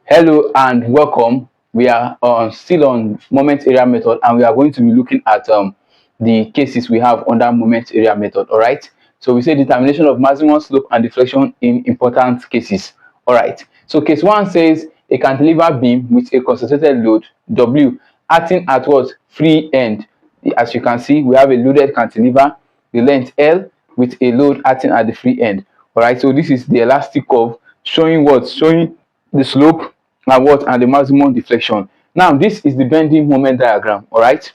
Hello and welcome. We are still on moment area method, and we are going to be looking at the cases we have under moment area method. All right. So we say determination of maximum slope and deflection in important cases. All right. So case one says a cantilever beam with a concentrated load W acting at what free end. As you can see, we have a loaded cantilever, the length L with a load acting at the free end. All right. So this is the elastic curve showing what? Showing the slope and what? And the maximum deflection. Now this is the bending moment diagram. All right,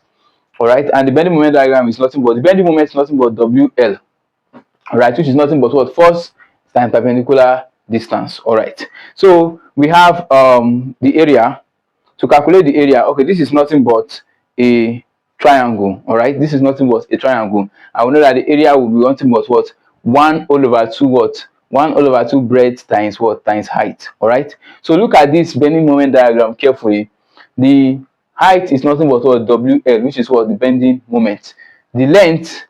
and the bending moment diagram is nothing but the bending moment is nothing but WL, all right, which is nothing but what? Force times perpendicular distance. All right, so we have the area. To calculate the area, okay, this is nothing but a triangle. All right, this is nothing but a triangle. I will know that the area will be nothing but what? 1 all over 2 what? 1 all over 2 breadth times what? Times height. All right, so look at this bending moment diagram carefully. The height is nothing but what? WL, which is what? The bending moment. The length,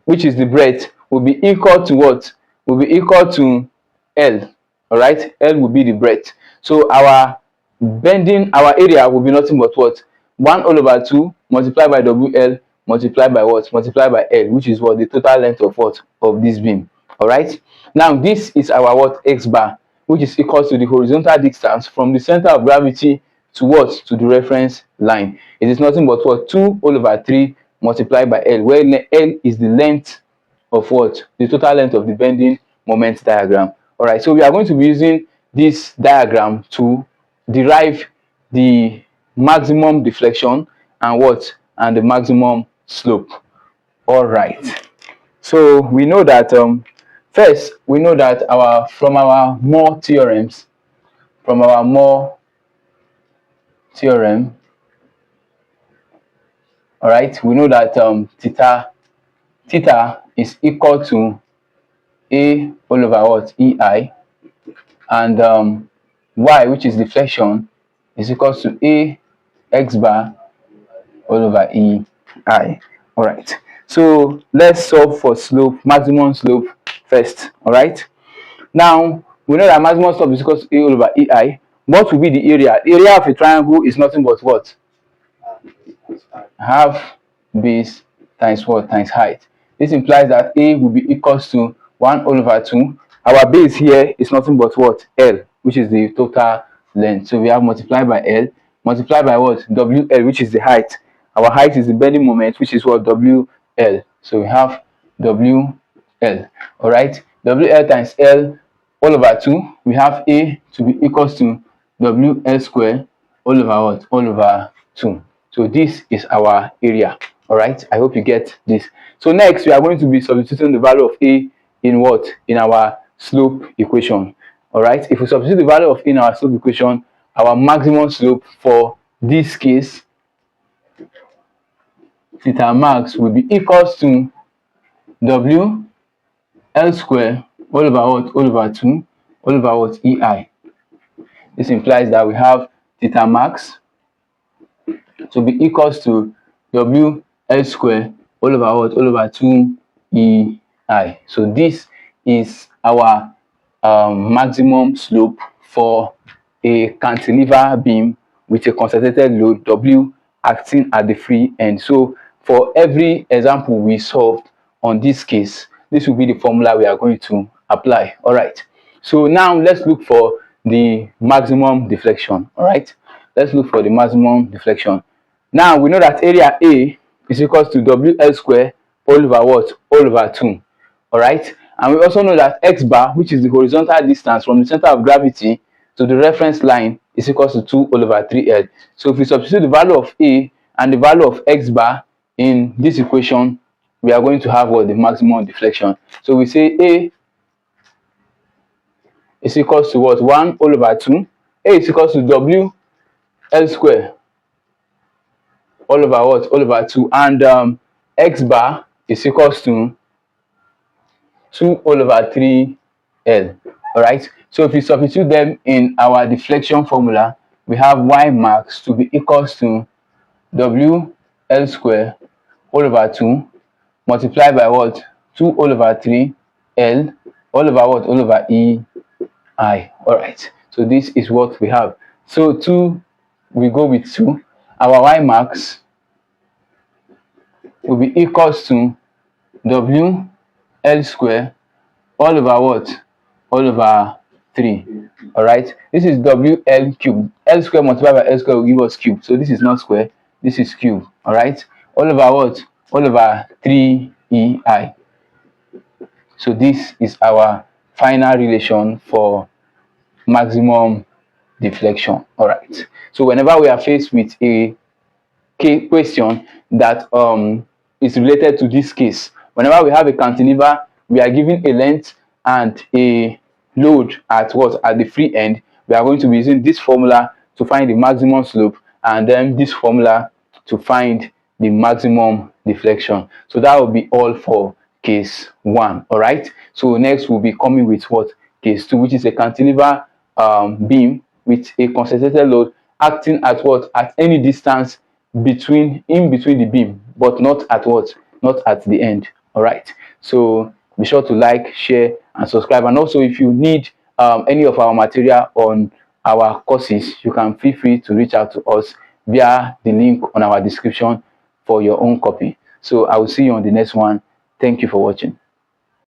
which is the breadth, will be equal to what? Will be equal to L. All right, L will be the breadth. So our area will be nothing but what? 1 all over 2 multiplied by WL multiplied by what? Multiplied by L, which is what? The total length of what? Of this beam. All right, now this is our what? X bar, which is equal to the horizontal distance from the center of gravity to what? To the reference line. It is nothing but what? 2 all over 3 multiplied by L, where L is the length of what? The total length of the bending moment diagram. All right, so we are going to be using this diagram to derive the maximum deflection and what? And the maximum slope. All right, so we know that first we know that from our Mohr theorems, all right, we know that theta is equal to A all over what? EI, and y, which is deflection, is equal to A x bar all over EI. All right, so let's solve for maximum slope first. All right, now we know that maximum slope is equal to A all over EI. What will be the area? The area of a triangle is nothing but what? Half base times what? Times height. This implies that A will be equals to 1 all over 2. Our base here is nothing but what? L, which is the total length. So we have multiplied by L, multiplied by what? WL, which is the height. Our height is the bending moment, which is what? WL. So we have WL. All right, WL times L all over 2. We have A to be equals to WL square all over what? All over 2. So this is our area. All right, I hope you get this. So next we are going to be substituting the value of A in what? In our slope equation. All right, if we substitute the value of A in our slope equation, our maximum slope for this case, theta max, will be equals to W L square all over what? All over 2 all over what? EI. This implies that we have theta max to be equals to WL square all over what? All over 2 EI. So this is our maximum slope for a cantilever beam with a concentrated load W acting at the free end. So for every example we solved on this case, this will be the formula we are going to apply. All right, so now let's look for the maximum deflection. All right, let's look for the maximum deflection. Now we know that area A is equals to WL square all over what? All over 2. All right, and we also know that X bar, which is the horizontal distance from the center of gravity to the reference line, is equals to 2 all over 3L. So if we substitute the value of A and the value of X bar in this equation, we are going to have what? The maximum deflection. So we say A is equals to what? 1 all over 2. A is equals to WL square all over what? All over 2, and X bar is equals to 2 all over 3L. All right, so if we substitute them in our deflection formula, we have Y max to be equals to WL square all over 2 multiplied by what? 2 all over 3L all over what? All over EI. All right, so this is what we have. So 2, we go with 2. Our y max will be equals to w l square all over what? All over 3. All right, this is wl cube. L square multiplied by l square will give us cube, so this is not square, this is cube. All right, all over what? All over 3ei. So this is our final relation for maximum deflection. All right, so whenever we are faced with a question that is related to this case, whenever we have a cantilever, we are given a length and a load at what? At the free end, we are going to be using this formula to find the maximum slope, and then this formula to find the maximum deflection. So that will be all for case 1. All right, so next we'll be coming with what? Case 2, which is a cantilever beam with a concentrated load acting at what? At any distance in between the beam, but not at what? Not at the end. All right, so be sure to like, share and subscribe. And also, if you need any of our material on our courses, you can feel free to reach out to us via the link on our description for your own copy. So I will see you on the next one. Thank you for watching.